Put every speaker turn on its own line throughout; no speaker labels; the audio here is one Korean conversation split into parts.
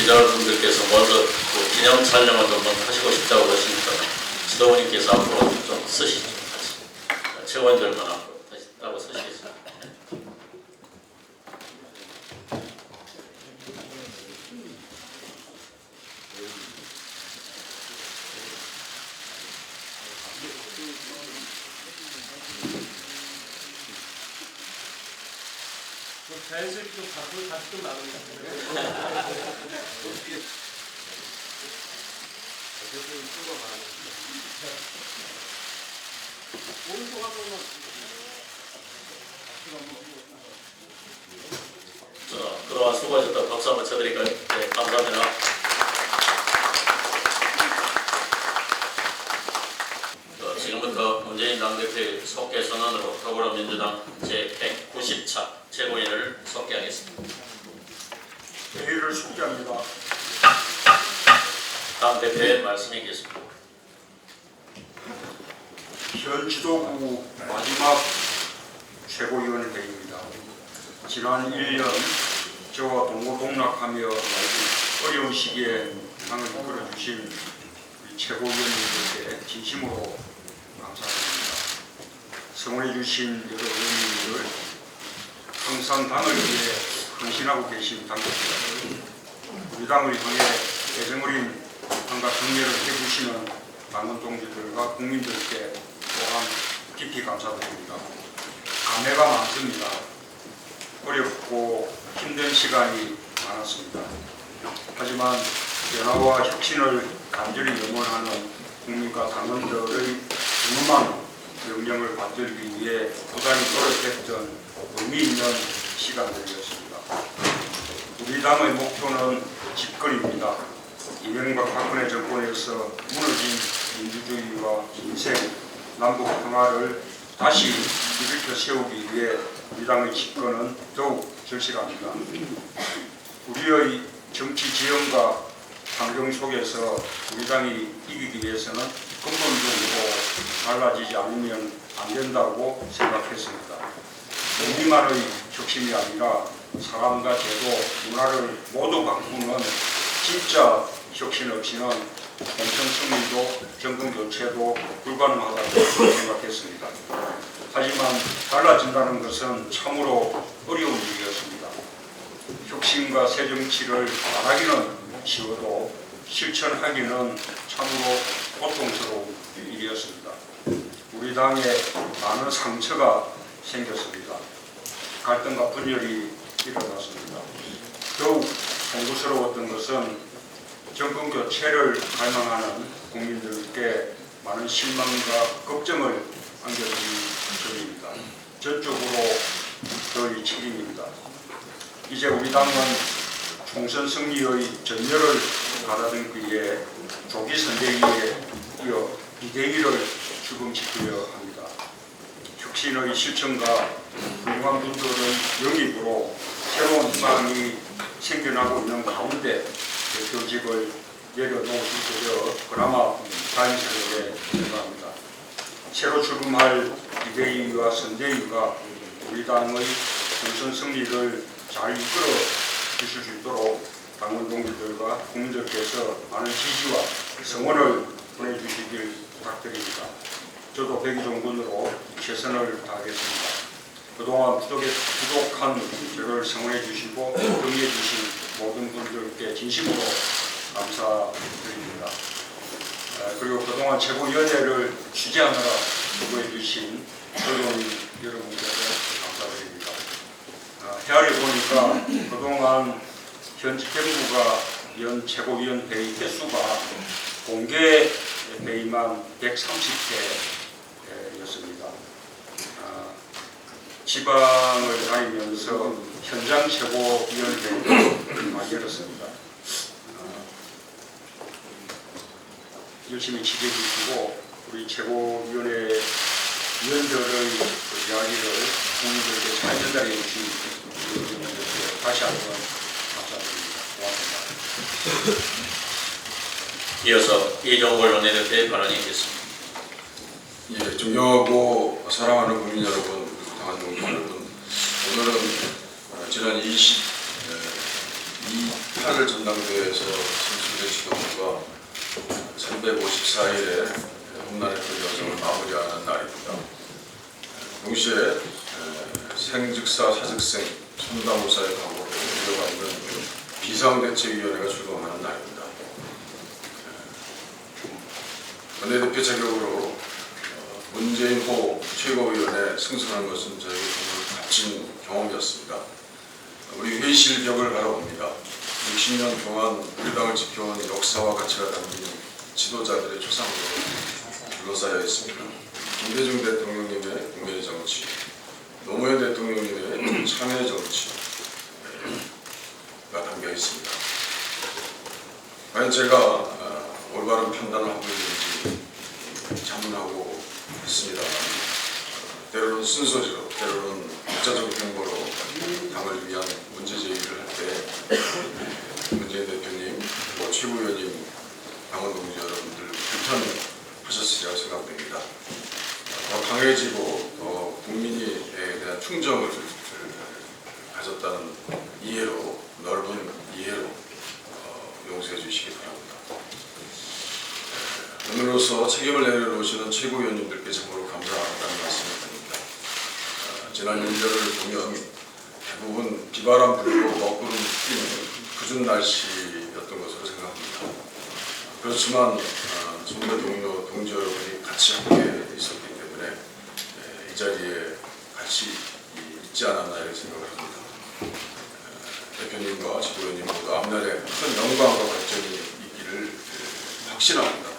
지도자분들께서 먼저 기념 촬영을 한번 하시고 싶다고 그러시니까 지도부님께서 앞으로 좀 쓰시죠. 같이. 최고위원들만 앞으로 다시 따로 쓰시겠습니다.
자연스럽게 좀 바꾸고 다시 좀 나누겠습니다. 오른쪽 한 번만.
자, 그동안 수고하셨다. 박수 한번 쳐드릴까요? 네, 감사합니다. 지금부터 문재인 당대표의 속개 선언으로 더불어민주당 제190차 최고위원을 속개하겠습니다.
회의를 속개합니다.
당대표의 말씀이 있겠습니다.
현 지도부 마지막 최고위원 회의입니다. 지난 1년 저와 동고동락하며 어려운 시기에 당을 이끌어주신 우리 최고위원님들께 진심으로 감사드립니다. 성원해주신 여러 의원님들, 항상 당을 위해 헌신하고 계신 당대표들, 우리 당을 향해 애정어린 당과 정리를 해주시는 당원 동지들과 국민들께 또한 깊이 감사드립니다. 감회가 많습니다. 어렵고 힘든 시간이 많았습니다. 하지만 변화와 혁신을 간절히 염원하는 국민과 당원들의 중요한 명령을 받들기 위해 부단히 노력했던 의미 있는 시간들이었습니다. 우리 당의 목표는 집권입니다. 이명박 박근혜 정권에서 무너진 민주주의와 민생, 남북 평화를 다시 일으켜 세우기 위해 우리 당의 집권은 더욱 절실합니다. 우리의 정치 지형과 환경 속에서 우리 당이 이기기 위해서는 근본적으로 달라지지 않으면 안 된다고 생각했습니다. 우리만의 혁신이 아니라 사람과 제도, 문화를 모두 바꾸는 진짜 혁신 없이는 공천 승리도 정권 교체도 불가능하다고 생각했습니다. 하지만 달라진다는 것은 참으로 어려운 일이었습니다. 혁신과 새 정치를 말하기는 쉬워도 실천하기는 참으로 고통스러운 일이었습니다. 우리 당에 많은 상처가 생겼습니다. 갈등과 분열이 일어났습니다. 더욱 송구스러웠던 것은 정권 교체를 갈망하는 국민들께 많은 실망과 걱정을 안겨드린 점입니다. 전적으로 저희 책임입니다. 이제 우리 당은 총선 승리의 전열을 가다듬기에 조기 선대위에 이어 비대위를 출범시키려 합니다. 혁신의 실천과 훌륭한 분들의 영입으로 새로운 희망이 생겨나고 있는 가운데 대표직을 내려놓으실 때여 그나마 다행스럽게 생각합니다. 새로 출범할 비대위와 선대위가 우리 당의 총선 승리를 잘 이끌어 주실 수 있도록 당원 동지들과 국민들께서 많은 지지와 성원을 보내주시길 부탁드립니다. 저도 백의종군으로 최선을 다하겠습니다. 그동안 부족한 저를 성원해 주시고 응해 주신 모든 분들께 진심으로 감사드립니다. 그리고 그동안 최고위원회를 취재하느라 수고해 주신 언론 여러분께도 감사드립니다. 헤아려 보니까 그동안 현 집행부가 연 최고위원 회의 횟수가 공개 회의만 130회였습니다. 지방을 다니면서 현장 최고위원회를 많이 열었습니다. 열심히 취재해 주시고 우리 최고위원회 위원들의 이야기를 국민들에게 잘 전달해 주신 분들께 다시 한번 감사드립니다. 고맙습니다.
이어서 이종걸 원내대표의 발언이 있겠습니다.
예, 존경하고 사랑하는 국민 여러분, 당원 동지 여러분, 오늘은 지난 22 제8 전당대회에서 선출된 지도부가 354일의 험난했던 여정을 마무리하는 날입니다. 동시에 생즉사 사즉생 천당우사의 각오로 이뤄가 있는 비상대책위원회가 출범하는 날입니다. 원내대표 자격으로 문재인호 최고위원에 승선한 것은 저에게 정말 값진 경험이었습니다. 우리 회의실 벽을 바라봅니다. 60년 동안 우리 당을 지켜온 역사와 가치가 담긴 지도자들의 초상으로 둘러싸여 있습니다. 김대중 대통령님의 국민의 정치, 노무현 대통령님의 참여 정치가 담겨 있습니다. 과연 제가 올바른 판단을 하고 있는지 자문하고 있습니다. 때로는 쓴소리로, 때로는 독자적 행보로 당을 위한 문제제기를 할 때 문재인 대표님, 최고위원님, 당원 동지 여러분들 불편하셨으리라고 생각됩니다. 더 강해지고 더 국민에 대한 충정을 가졌다는 이해로, 넓은 이해로 용서해 주시기 바랍니다. 오늘로서 책임을 내려놓으시는 최고위원님들께 참으로 감사하다는 말씀을 드립니다. 지난 1년을 보면 대부분 비바람 불고 먹구름 뛰는 굳은 날씨였던 것으로 생각합니다. 그렇지만 선배 동료, 동지 여러분이 같이 함께 있었기 때문에 이 자리에 같이 있지 않았나 이렇게 생각을 합니다. 대표님과 지도위원님 모두 앞날에 큰 영광과 발전이 있기를 확신합니다.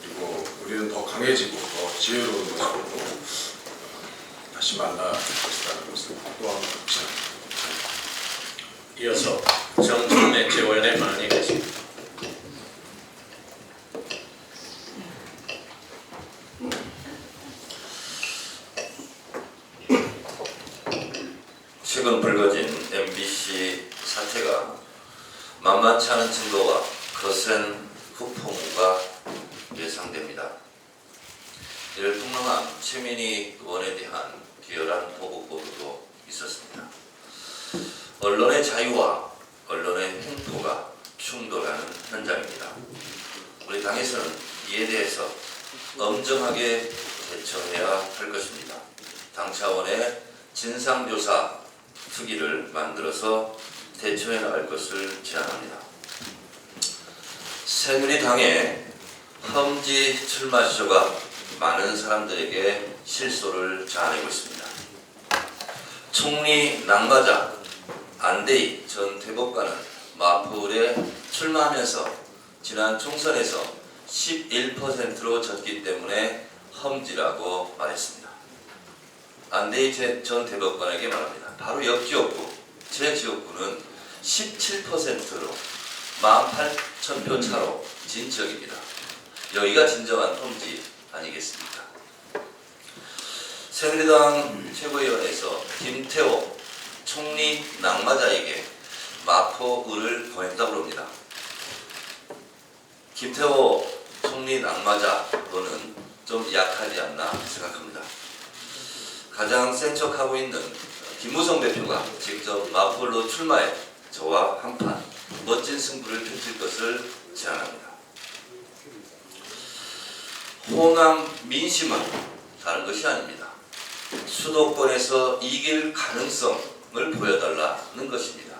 그리고 우리는 더 강해지고 더 지혜로운 모습으로 다시 만날 것이라는 것을 또한 확신합니다.
이어서 정청래 최고위원의 발언이 있겠습니다.
최근 불거진 MBC 사태가 만만치 않은 증거와 거센 후폭우가 예상됩니다. 이를 폭로한 최민희 의원에 대한 기열한 보복 보도도 있었습니다. 언론의 자유와 언론의 횡포가 충돌하는 현장입니다. 우리 당에서는 이에 대해서 엄정하게 대처해야 할 것입니다. 당 차원의 진상조사 특위를 만들어서 대처해 나갈 것을 제안합니다. 새누리당의 험지 출마 시조가 많은 사람들에게 실소를 자아내고 있습니다. 총리 낙마자 안대희 전 대법관은 마포울에 출마하면서 지난 총선에서 11%로 졌기 때문에 험지라고 말했습니다. 안대희 전 대법관에게 말합니다. 바로 옆 지역구, 제 지역구는 17%로 18,000표 차로 진 지역입니다. 여기가 진정한 험지 아니겠습니까? 새누리당 최고위원회에서 김태호 총리 낙마자에게 마포을을 보냈다고 합니다. 김태호 총리 낙마자로는 좀 약하지 않나 생각합니다. 가장 센 척하고 있는 김무성 대표가 직접 마포을로 출마해 저와 한판 멋진 승부를 펼칠 것을 제안합니다. 호남 민심은 다른 것이 아닙니다. 수도권에서 이길 가능성을 보여달라는 것입니다.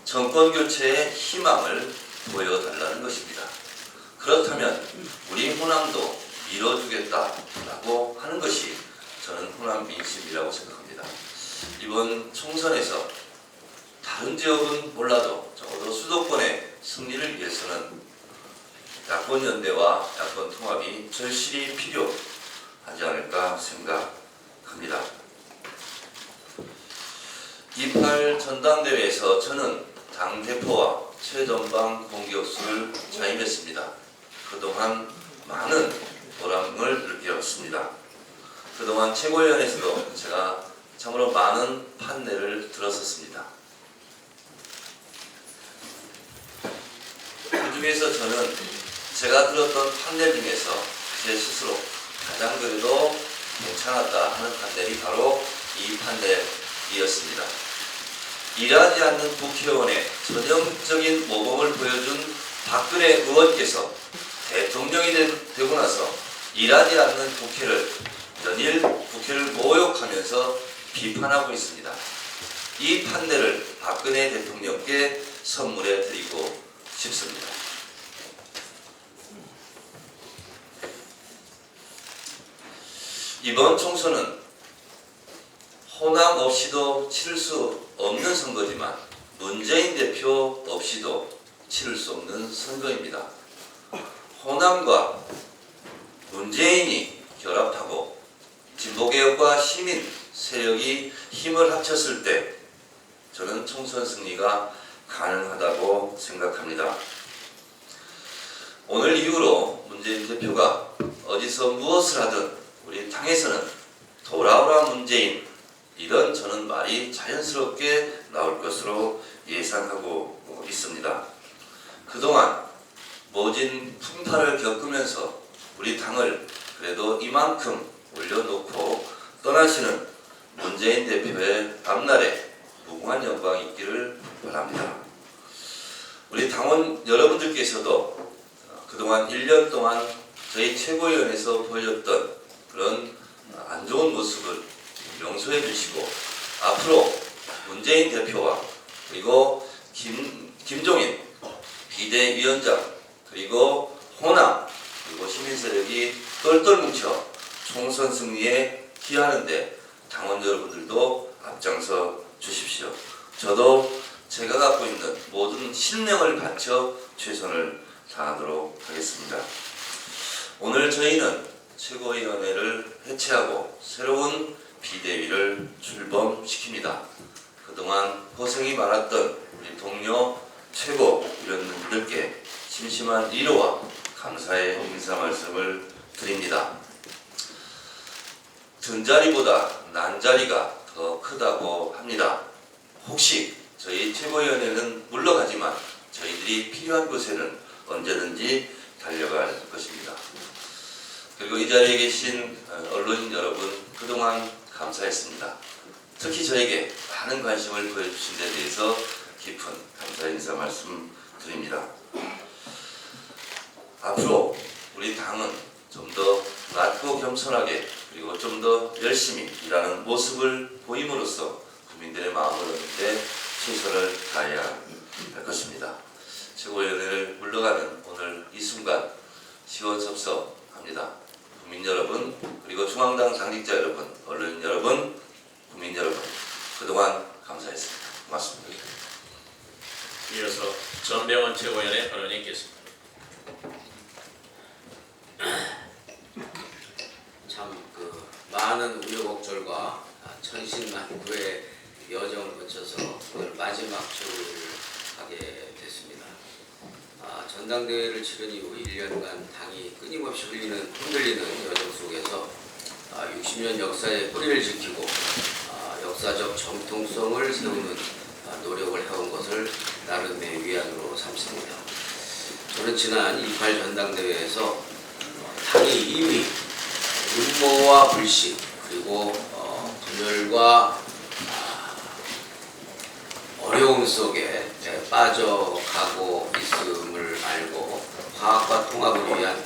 정권 교체의 희망을 보여달라는 것입니다. 그렇다면 우리 호남도 밀어주겠다라고 하는 것이 저는 호남 민심이라고 생각합니다. 이번 총선에서 다른 지역은 몰라도 적어도 수도권의 승리를 위해서는 야권 연대와 야권 통합이 절실히 필요하지 않을까 생각합니다. 28 전당대회에서 저는 당대표와 최전방 공격수를 자임했습니다. 그동안 많은 보람을 느꼈습니다. 그동안 최고위원회에서도 제가 참으로 많은 판례를 들었었습니다. 그 중에서 저는 제가 들었던 판례 중에서 제 스스로 가장 그래도 괜찮았다 하는 판례이 바로 이 판례이었습니다. 일하지 않는 국회의원의 전형적인 모범을 보여준 박근혜 의원께서 대통령이 되고 나서 일하지 않는 국회를 연일 국회를 모욕하면서 비판하고 있습니다. 이 판례를 박근혜 대통령께 선물해 드리고 싶습니다. 이번 총선은 호남 없이도 치를 수 없는 선거지만 문재인 대표 없이도 치를 수 없는 선거입니다. 호남과 문재인이 결합하고 진보개혁과 시민 세력이 힘을 합쳤을 때 저는 총선 승리가 가능하다고 생각합니다. 오늘 이후로 문재인 대표가 어디서 무엇을 하든 우리 당에서는 돌아오라 문재인, 이런 저는 말이 자연스럽게 나올 것으로 예상하고 있습니다. 그동안 모진 풍파를 겪으면서 우리 당을 그래도 이만큼 올려놓고 떠나시는 문재인 대표의 앞날에 무궁한 영광이 있기를 바랍니다. 우리 당원 여러분들께서도 그동안 1년 동안 저희 최고위원회에서 보여줬던 그런 안 좋은 모습을 용서해 주시고 앞으로 문재인 대표와 그리고 김종인 비대위원장 그리고 호남 그리고 시민세력이 똘똘 뭉쳐 총선 승리에 기하는데 당원 여러분들도 앞장서 주십시오. 저도 제가 갖고 있는 모든 신명을 바쳐 최선을 다하도록 하겠습니다. 오늘 저희는 최고위원회를 해체하고 새로운 비대위를 출범시킵니다. 그동안 고생이 많았던 우리 동료 최고위원님들께 심심한 위로와 감사의 인사 말씀을 드립니다. 든 자리보다 난 자리가 더 크다고 합니다. 혹시 저희 최고위원회는 물러가지만 저희들이 필요한 곳에는 언제든지 달려갈 것입니다. 그리고 이 자리에 계신 언론인 여러분 그동안 감사했습니다. 특히 저에게 많은 관심을 보여주신 데 대해서 깊은 감사 인사 말씀 드립니다. 앞으로 우리 당은 좀 더 낮고 겸손하게 그리고 좀 더 열심히 일하는 모습을 보임으로써 국민들의 마음을 얻는데 최선을 다해야 할 것입니다. 최고위원회를 물러가는 오늘 이 순간 시원섭섭합니다. 국민 여러분, 그리고 중앙당 당직자 여러분, 언론인 여러분, 국민 여러분, 그동안 감사했습니다. 고맙습니다.
이어서 전병헌 최고위원의 발언이 있겠습니다.
참 많은 우여곡절과 천신만고의 여정을 거쳐서 오늘 마지막 최고를 하게 됐습니다. 전당대회를 치른 이후 1년간 당이 끊임없이 흔들리는 여정 속에서 60년 역사의 뿌리를 지키고 역사적 정통성을 세우는 노력을 해온 것을 나름의 위안으로 삼습니다. 저는 지난 28 전당대회에서 당이 이미 음모와 불신 그리고 분열과 어려움 속에 빠져가고 있음을 알고 화합과 통합을 위한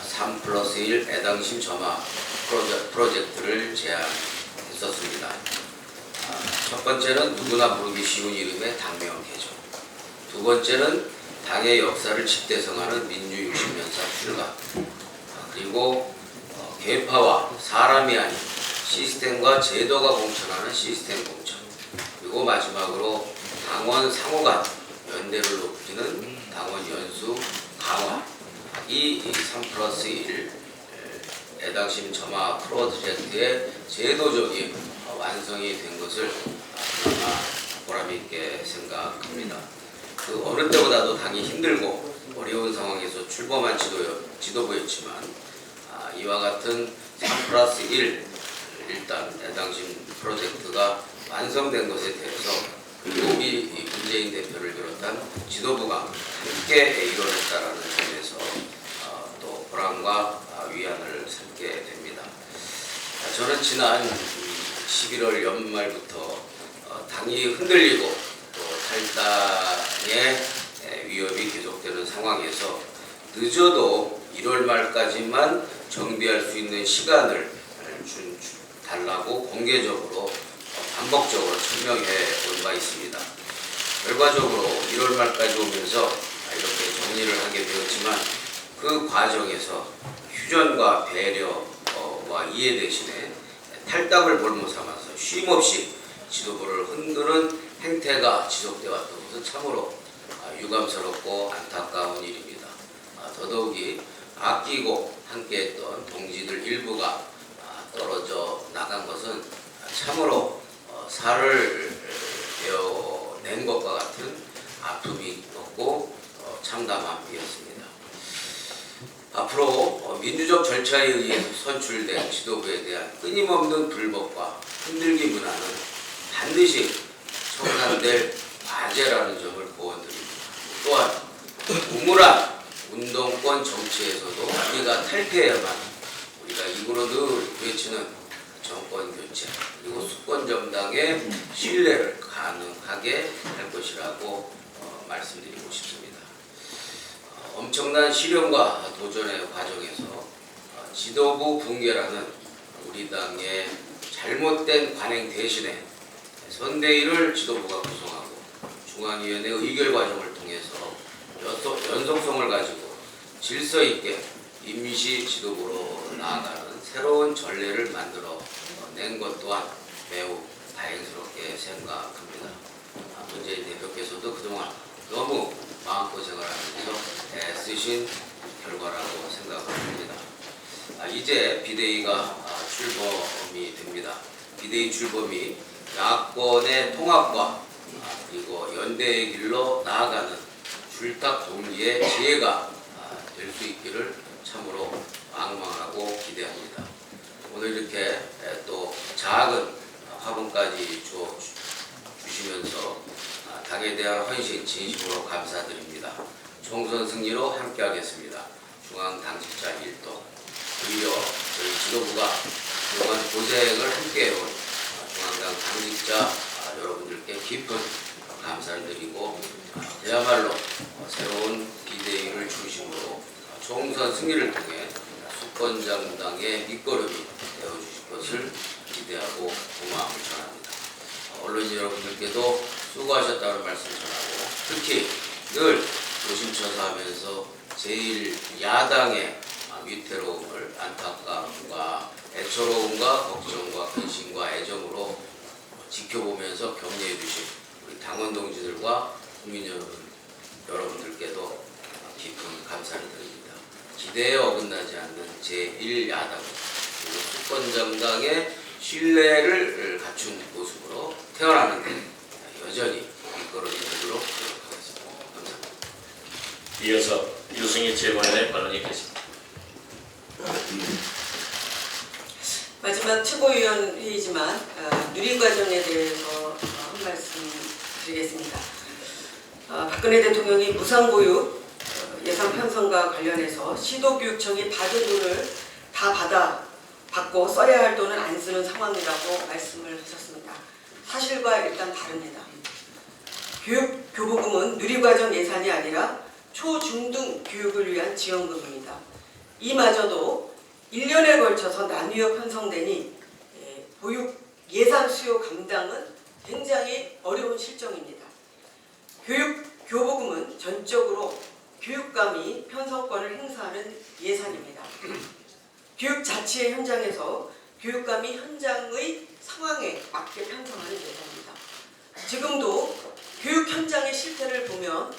3+1 애당심 점화 프로젝트를 제안했었습니다. 첫 번째는 누구나 부르기 쉬운 이름의 당명 개정, 두 번째는 당의 역사를 집대성하는 민주 60년사 출가, 그리고 계파와 사람이 아닌 시스템과 제도가 공천하는 시스템 공천, 그리고 마지막으로 당원 상호 간 연대를 높이는 당원 연수 강화, 이 3+1 애당심 점화 프로젝트의 제도적인 완성이 된 것을 보람 있게 생각합니다. 그 어느 때보다도 당이 힘들고 어려운 상황에서 출범한 지도부였지만 이와 같은 3+1 일단 애당심 프로젝트가 완성된 것에 대해서 우리 문재인 대표를 비롯한 지도부가 함께 이뤄냈다라는 점에서 또 보람과 위안을 삼게 됩니다. 저는 지난 11월 연말부터 당이 흔들리고 또 탈당의 위협이 계속되는 상황에서 늦어도 1월 말까지만 정비할 수 있는 시간을 달라고 공개적으로 반복적으로 설명해 온 바 있습니다. 결과적으로 1월 말까지 오면서 이렇게 정리를 하게 되었지만 그 과정에서 휴전과 배려와 이해 대신에 탈당을 볼모 삼아서 쉼없이 지도부를 흔드는 행태가 지속되어 왔던 것은 참으로 유감스럽고 안타까운 일입니다. 더더욱이 아끼고 함께했던 동지들 일부가 떨어져 나간 것은 참으로 살을 베어낸 것과 같은 아픔이 없고 참담함이었습니다. 앞으로 민주적 절차에 의해 선출된 지도부에 대한 끊임없는 불법과 흔들기 문화는 반드시 청산될 과제라는 점을 보완드립니다. 또한 우물한 운동권 정치에서도 우리가 탈피해야만 우리가 입으로 늘 외치는 정권 교체 그리고 수권 정당의 신뢰를 가능하게 할 것이라고 말씀드리고 싶습니다. 엄청난 시련과 도전의 과정에서 지도부 붕괴라는 우리 당의 잘못된 관행 대신에 선대위를 지도부가 구성하고 중앙위원회 의결 과정을 통해서 연속성을 가지고 질서 있게 임시 지도부로 나아가는 새로운 전례를 만들어 낸 것 또한 매우 다행스럽게 생각합니다. 문재인 대표께서도 그동안 너무 마음고생을 하면서 애쓰신 결과라고 생각합니다. 이제 비대위가 출범이 됩니다. 비대위 출범이 야권의 통합과 그리고 연대의 길로 나아가는 줄탁 동기의 지혜가 될 수 있기를 참으로 망망하고 기대합니다. 오늘 이렇게 또 작은 화분까지 주시면서 당에 대한 헌신 진심으로 감사드립니다. 총선 승리로 함께하겠습니다. 중앙당직자 1동 오히려 저희 지도부가 그동안 고생을 함께해온 중앙당 당직자 여러분들께 깊은 감사를 드리고 그야말로 새로운 비대위를 중심으로 총선 승리를 통해 수권정당의 밑거름이 되어주실 것을 기대하고 고마움을 전합니다. 언론인 여러분들께도 수고하셨다는 말씀 전하고 특히 늘 조심쳐서 하면서 제1야당의 위태로움을 안타까움과 애처로움과 걱정과 근심과 애정으로 지켜보면서 격려해 주신 우리 당원 동지들과 국민 여러분들께도 깊은 감사를 드립니다. 기대에 어긋나지 않는 제1야당 그리고 수권정당의 신뢰를 갖춘 모습으로 태어나는 데 여전히 이끌어내도록 노력하겠습니다. 감사합니다.
이어서 유승희 최고위원의 발언이 있겠습니다.
마지막 최고위원 회의지만 누린 과정에 대해서 한 말씀 드리겠습니다. 박근혜 대통령이 무상보육 예산 편성과 관련해서 시도교육청이 받은 돈을 다 받고 써야 할 돈은 안 쓰는 상황이라고 말씀을 하셨습니다. 사실과 일단 다릅니다. 교보금은 누리과정 예산이 아니라 초중등 교육을 위한 지원금입니다. 이마저도 1년에 걸쳐서 나뉘어 편성되니 보육 예산 수요 감당은 굉장히 어려운 실정입니다. 교보금은 전적으로 교육감이 편성권을 행사하는 예산입니다. 교육자치의 현장에서 교육감이 현장의 상황에 맞게 편성하는 예산입니다. 지금도 교육 현장의 실태를 보면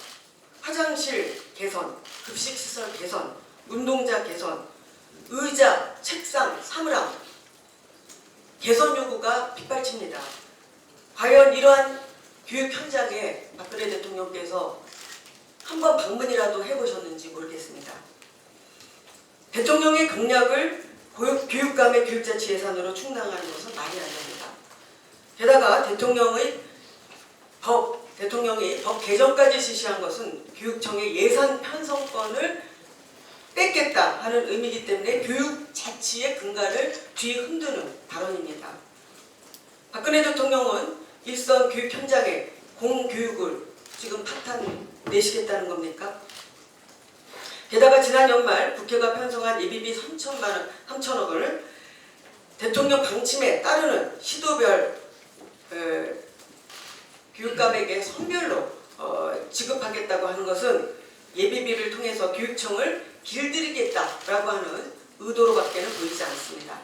화장실 개선, 급식시설 개선, 운동자 개선, 의자, 책상, 사물함 개선 요구가 빗발칩니다. 과연 이러한 교육 현장에 박근혜 대통령께서 한번 방문이라도 해보셨는지 모르겠습니다. 대통령의 공약을 교육감의 교육자치 예산으로 충당하는 것은 말이 안 됩니다. 게다가 대통령이 법 개정까지 지시한 것은 교육청의 예산 편성권을 뺏겠다 하는 의미이기 때문에 교육자치의 근간을 뒤흔드는 발언입니다. 박근혜 대통령은 일선 교육 현장에 공교육을 지금 파탄 내시겠다는 겁니까? 게다가 지난 연말 국회가 편성한 예비비 3천억 원을 대통령 방침에 따르는 시도별 교육감에게 선별로 지급하겠다고 하는 것은 예비비를 통해서 교육청을 길들이겠다라고 하는 의도로밖에는 보이지 않습니다.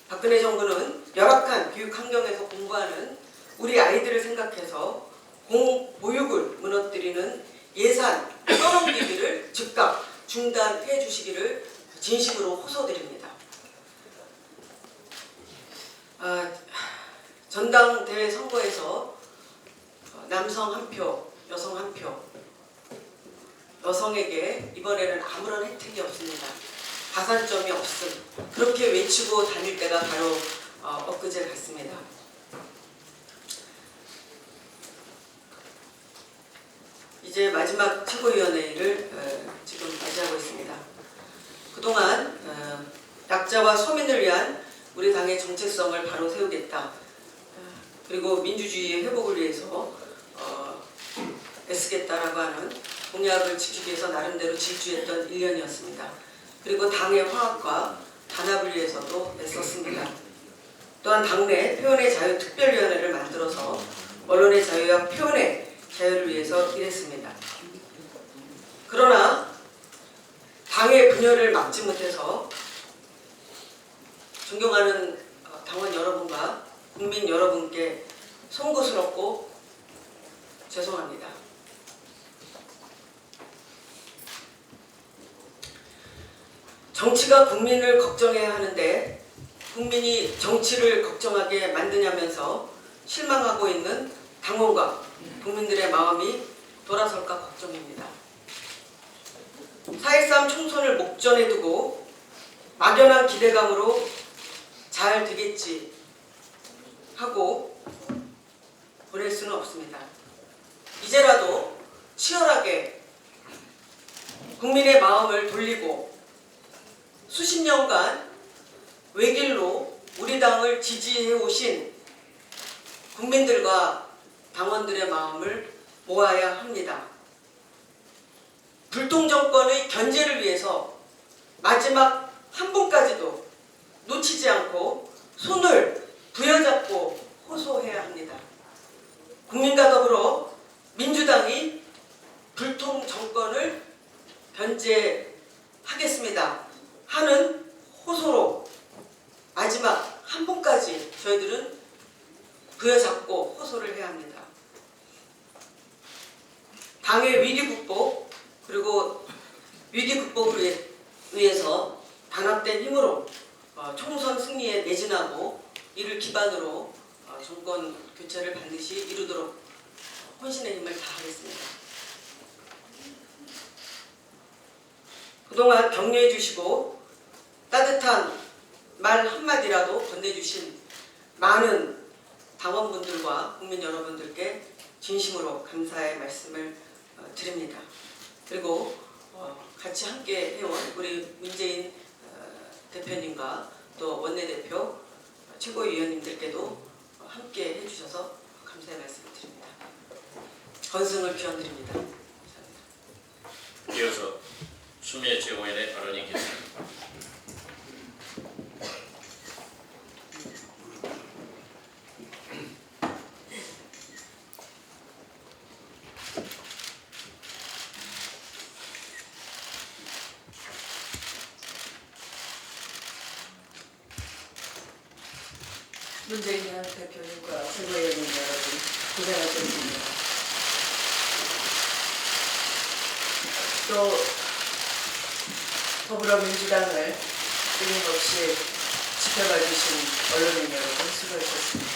박근혜 정부는 열악한 교육 환경에서 공부하는 우리 아이들을 생각해서 공보육을 무너뜨리는 예산 떠넘기기를 즉각 중단해 주시기를 진심으로 호소드립니다. 전당대회 선거에서 남성 한 표, 여성 한 표, 여성에게 이번에는 아무런 혜택이 없습니다. 가산점이 없음. 그렇게 외치고 다닐 때가 바로 엊그제 같습니다. 이제 마지막 최고위원회를 지금 맞이하고 있습니다. 그동안 약자와 서민을 위한 우리 당의 정체성을 바로 세우겠다. 그리고 민주주의의 회복을 위해서 애쓰겠다라고 하는 공약을 지키기 위해서 나름대로 질주했던 1년이었습니다. 그리고 당의 화합과 단합을 위해서도 애썼습니다. 또한 당내 표현의 자유 특별위원회를 만들어서 언론의 자유와 표현의 자유를 위해서 일했습니다. 그러나 당의 분열을 막지 못해서 존경하는 당원 여러분과 국민 여러분께 송구스럽고 죄송합니다. 정치가 국민을 걱정해야 하는데 국민이 정치를 걱정하게 만드냐면서 실망하고 있는 당원과 국민들의 마음이 돌아설까 걱정입니다. 4.13 총선을 목전에 두고 막연한 기대감으로 잘 되겠지 하고 보낼 수는 없습니다. 이제라도 치열하게 국민의 마음을 돌리고 수십 년간 외길로 우리 당을 지지해 오신 국민들과 당원들의 마음을 모아야 합니다. 불통정권의 견제를 위해서 마지막 한 분까지도 놓치지 않고 손을 부여잡고 호소해야 합니다. 국민과 더불어 민주당이 불통정권을 견제하겠습니다 하는 호소로 마지막 한 분까지 저희들은 부여잡고 호소를 해야 합니다. 당의 위기 극복 그리고 위기 극복을 위해서 단합된 힘으로 총선 승리에 매진하고 이를 기반으로 정권 교체를 반드시 이루도록 혼신의 힘을 다하겠습니다. 그동안 격려해 주시고 따뜻한 말 한마디라도 건네주신 많은 당원분들과 국민 여러분들께 진심으로 감사의 말씀을 드립니다. 그리고 같이 함께 해온 우리 문재인 대표님과 또 원내대표 최고위원님들께도 함께 해주셔서 감사의 말씀을 드립니다. 건승을 기원드립니다. 감사합니다.
이어서 추미애 최고위원의 발언이 있겠습니다.
문재인 대표님과 최고위원님 여러분 고생하셨습니다. 또 더불어민주당을 끊임없이 지켜봐 주신 언론인 여러분 수고하셨습니다.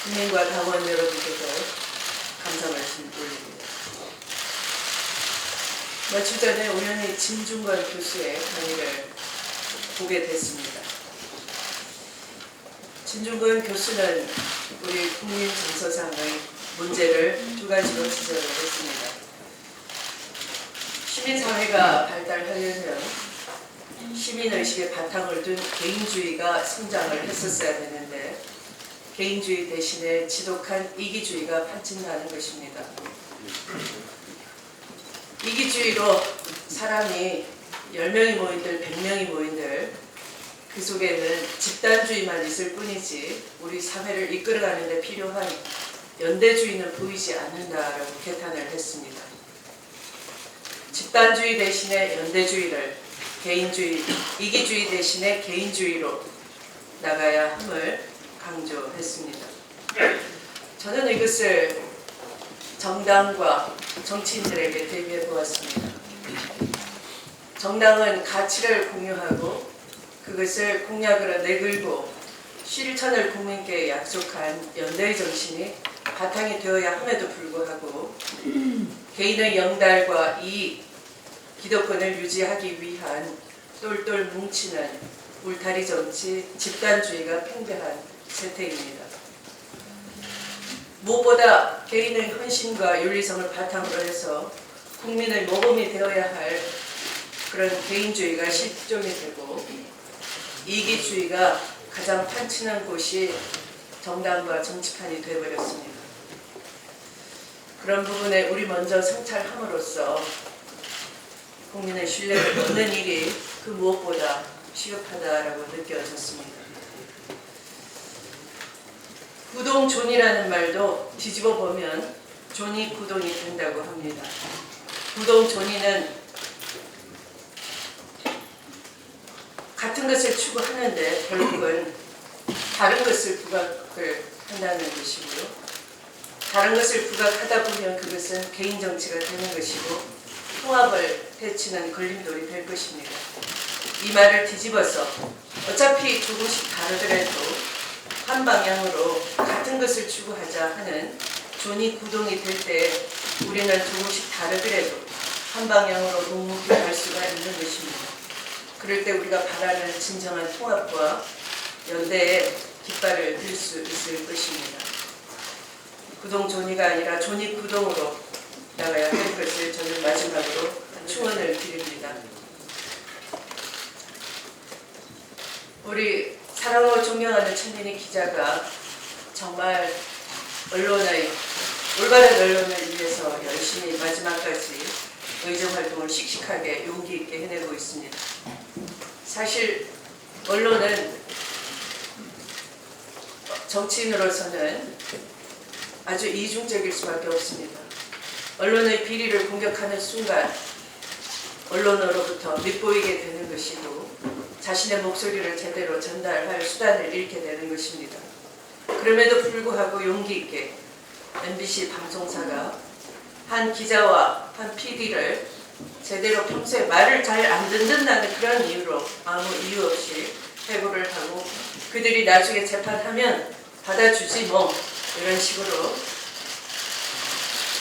국민과 당원 여러분께도 감사 말씀 올립니다. 며칠 전에 우연히 진중권 교수의 강의를 보게 됐습니다. 진중권 교수는 우리 국민 정서상의 문제를 두 가지로 지적을 했습니다. 시민사회가 발달하려면 시민의식에 바탕을 둔 개인주의가 성장을 했었어야 되는데 개인주의 대신에 지독한 이기주의가 판친다는 것입니다. 이기주의로 사람이 10명이 모인들 100명이 모인들 그 속에는 집단주의만 있을 뿐이지 우리 사회를 이끌어가는 데 필요한 연대주의는 보이지 않는다라고 개탄을 했습니다. 집단주의 대신에 연대주의를, 개인주의, 이기주의 대신에 개인주의로 나가야 함을 강조했습니다. 저는 이것을 정당과 정치인들에게 대비해 보았습니다. 정당은 가치를 공유하고 그것을 공약으로 내걸고 실천을 국민께 약속한 연대의 정신이 바탕이 되어야 함에도 불구하고 개인의 영달과 이익, 기득권을 유지하기 위한 똘똘 뭉치는 울타리 정치, 집단주의가 팽배한 세태입니다. 무엇보다 개인의 헌신과 윤리성을 바탕으로 해서 국민의 모범이 되어야 할 그런 개인주의가 실종이 되고 이기주의가 가장 판치는 곳이 정당과 정치판이 되어버렸습니다. 그런 부분에 우리 먼저 성찰함으로써 국민의 신뢰를 얻는 일이 그 무엇보다 시급하다라고 느껴졌습니다. 구동존이라는 말도 뒤집어 보면 존이 구동이 된다고 합니다. 구동존이는 같은 것을 추구하는데 결국은 다른 것을 부각을 한다는 것이고요. 다른 것을 부각하다 보면 그것은 개인 정치가 되는 것이고 통합을 해치는 걸림돌이 될 것입니다. 이 말을 뒤집어서 어차피 조금씩 다르더라도 한 방향으로 같은 것을 추구하자 하는 존이 구동이 될 때 우리는 조금씩 다르더라도 한 방향으로 묵묵히 수가 있는 것입니다. 그럴 때 우리가 바라는 진정한 통합과 연대의 깃발을 들 수 있을 것입니다. 구동 존이가 아니라 존이 구동으로 나가야 할 것을 저는 마지막으로 충원을 드립니다. 우리 사랑하고 존경하는 천민희 기자가 정말 언론의 올바른 언론을 위해서 열심히 마지막까지 의정활동을 씩씩하게 용기 있게 해내고 있습니다. 사실 언론은 정치인으로서는 아주 이중적일 수밖에 없습니다. 언론의 비리를 공격하는 순간 언론으로부터 밉보이게 되는 것이고 자신의 목소리를 제대로 전달할 수단을 잃게 되는 것입니다. 그럼에도 불구하고 용기 있게 MBC 방송사가 한 기자와 한 PD를 제대로 평소에 말을 잘 안 듣는다는 그런 이유로 아무 이유 없이 해고를 하고 그들이 나중에 재판하면 받아주지 뭐 이런 식으로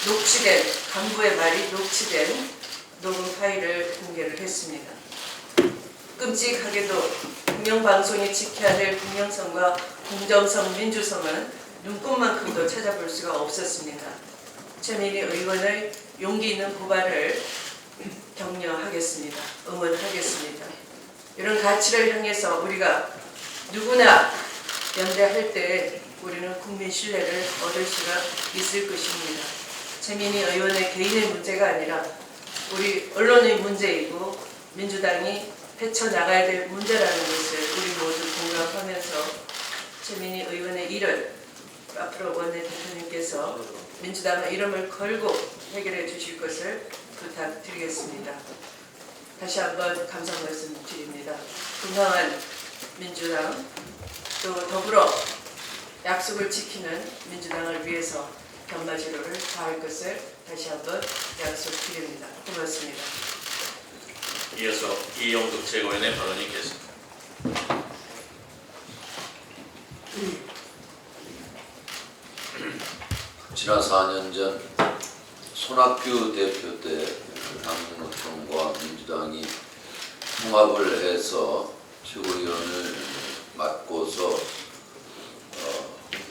녹취된 간부의 말이 녹취된 녹음 파일을 공개를 했습니다. 끔찍하게도 공영방송이 지켜야 될 공영성과 공정성, 민주성은 눈꽃만큼도 찾아볼 수가 없었습니다. 최민희 의원의 용기 있는 고발을 격려하겠습니다. 응원하겠습니다. 이런 가치를 향해서 우리가 누구나 연대할 때 우리는 국민 신뢰를 얻을 수가 있을 것입니다. 최민희 의원의 개인의 문제가 아니라 우리 언론의 문제이고 민주당이 헤쳐나가야 될 문제라는 것을 우리 모두 공감하면서 최민희 의원의 일을 앞으로 원내대표님께서 민주당의 이름을 걸고 해결해 주실 것을 부탁드리겠습니다. 다시 한번 감사 말씀 드립니다. 건강한 민주당 또 더불어 약속을 지키는 민주당을 위해서 견마지로를 다할 것을 다시 한번 약속드립니다. 고맙습니다.
이어서 이용득 최고위원의 발언이 있겠습니다.
지난 4년 전 손학규 대표 때 당노총과 민주당이 통합을 해서 최고위원을 맡고서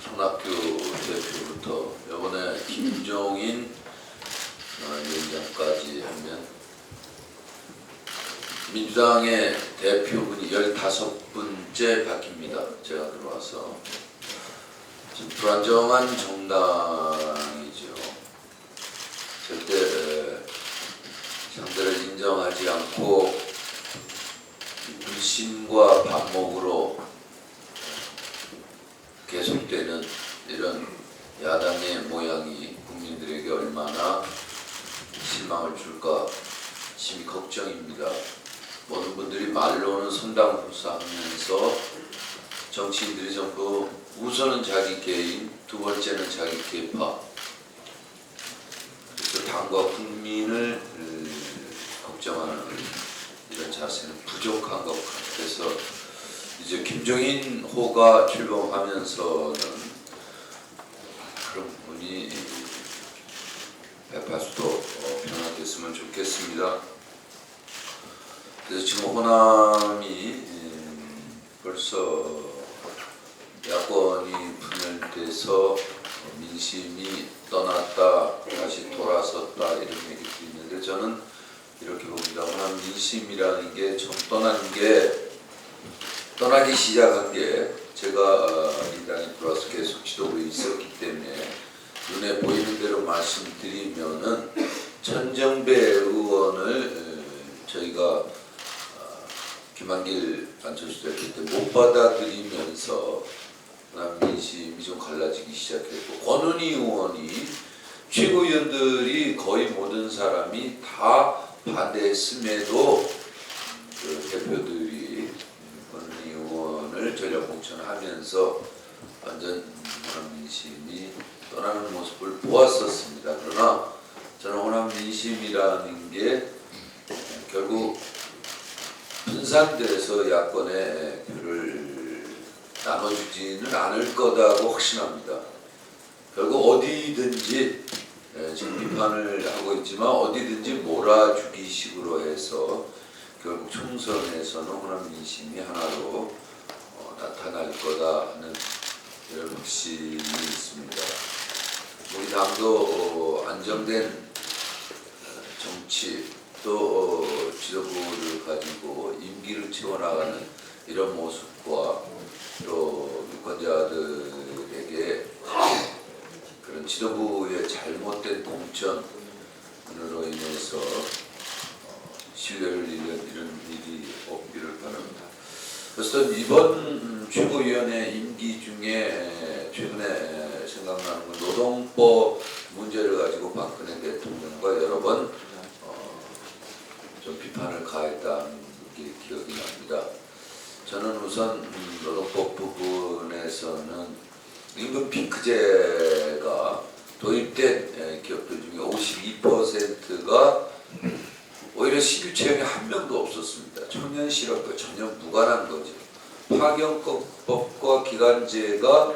손학규 대표부터 이번에 김종인 위원장까지 하면 민주당의 대표분이 15번째 바뀝니다. 제가 들어와서 좀 불안정한 정당이죠. 절대 상대를 인정하지 않고 불신과 반목으로 계속되는 이런 야당의 모양이 국민들에게 얼마나 실망을 줄까 심히 걱정입니다. 모든 분들이 말로는 선당불사하면서 정치인들이 전부 우선은 자기 개인, 두 번째는 자기 계파. 그래서 당과 국민을 걱정하는 이런 자세는 부족한 것 같아서 이제 김종인 호가 출범하면서는 그런 부분이 180도 변화됐으면 좋겠습니다. 그래서 지금 호남이 벌써 야권이 분열돼서 민심이 떠났다 다시 돌아섰다 이런 얘기도 있는데 저는 이렇게 봅니다. 호남 민심이라는 게 좀 떠나기 시작한 게 제가 이 당에 들어와서 계속 지도부에 있었기 때문에 눈에 보이는 대로 말씀드리면은 천정배 의원을 저희가 김한길 안철수 대표 때 못 받아들이면서 민심이 좀 갈라지기 시작했고 권은희 의원이 최고위원들이 거의 모든 사람이 다 반대했음에도 그 대표들이 권은희 의원을 전략 공천하면서 완전 호남 민심이 떠나는 모습을 보았었습니다. 그러나 저는 호남 민심이라는 게 결국 분산돼서 야권의 표를 나눠주지는 않을 거다고 확신합니다. 결국 어디든지 지금 비판을 하고 있지만 어디든지 몰아주기 식으로 해서 결국 총선에서는 호남 민심이 하나로 나타날 거다 하는 이런 확신이 있습니다. 우리 당도 안정된 정치 또 지도부를 가지고 임기를 채워나가는 이런 모습과 또 유권자들에게 그런 지도부의 잘못된 공천으로 인해서 신뢰를 잃는 이런 일이 없기를 바랍니다. 그래서 이번 최고위원회 임기 중에 최근에 생각나는 건 노동법 문제를 가지고 박근혜 대통령과 여러 번 좀 비판을 가했다는 게 기억이 납니다. 저는 우선 노동법 부분에서는 임금 핑크제가 도입된 기업들 중에 52%가 오히려 신규 채용이 한 명도 없었습니다. 청년 실업과 전혀 무관한 거죠. 파견법과 기간제가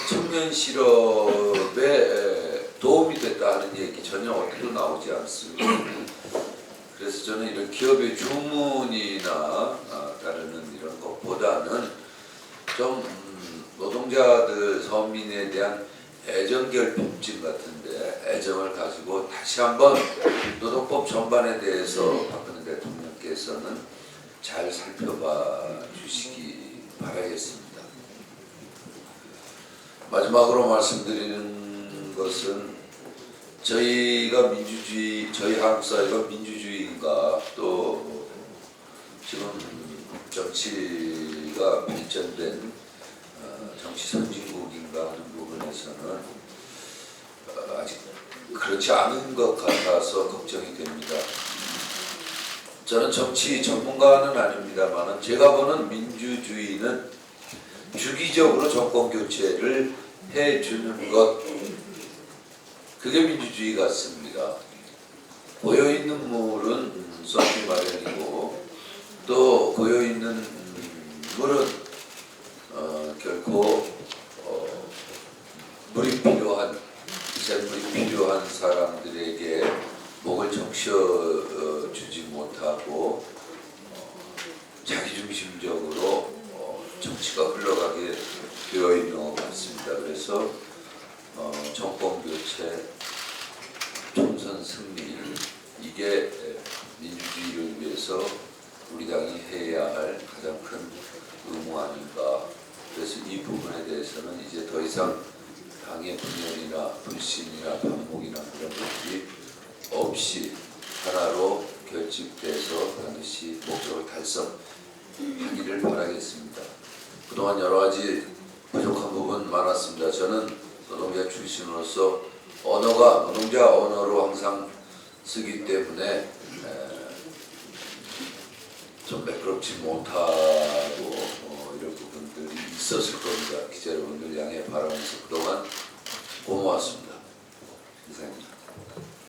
청년 실업에 도움이 됐다 하는 얘기 전혀 어디도 나오지 않습니다. 그래서 저는 이런 기업의 주문이나 따르는 이런 것보다는 좀 노동자들, 서민에 대한 애정결핍증 같은데 애정을 가지고 다시 한번 노동법 전반에 대해서 박근혜 대통령께서는 잘 살펴봐 주시기 바라겠습니다. 마지막으로 말씀드리는 것은 저희가 민주주의, 저희 한국 사회가 민주주의인가 또 지금 정치가 발전된 정치 선진국인가 하는 부분에서는 아직 그렇지 않은 것 같아서 걱정이 됩니다. 저는 정치 전문가는 아닙니다만 제가 보는 민주주의는 주기적으로 정권 교체를 해주는 것, 그게 민주주의 같습니다. 고여있는 물은 썩기 마련이고 또 고여있는 물은 결코 물이 필요한, 샘물이 필요한 사람들에게 목을 적셔주지 못하고 자기중심적으로 정치가 흘러가게 되어 있는 것 같습니다. 그래서 정권 교체, 총선 승리, 이게 민주주의를 위해서 우리 당이 해야 할 가장 큰 의무 아닌가. 그래서 이 부분에 대해서는 이제 더 이상 당의 분열이나 불신이나 반목이나 그런 것들이 없이 하나로 결집돼서 반드시 목적을 달성하기를 바라겠습니다. 그동안 여러 가지 부족한 부분 많았습니다. 저는 노동자 출신으로서 언어가 노동자 언어로 항상 쓰기 때문에 좀 매끄럽지 못하고 이런 부분들이 있었을 겁니다. 기자 여러분들 양해 바라면서 그동안 고마웠습니다. 이상입니다.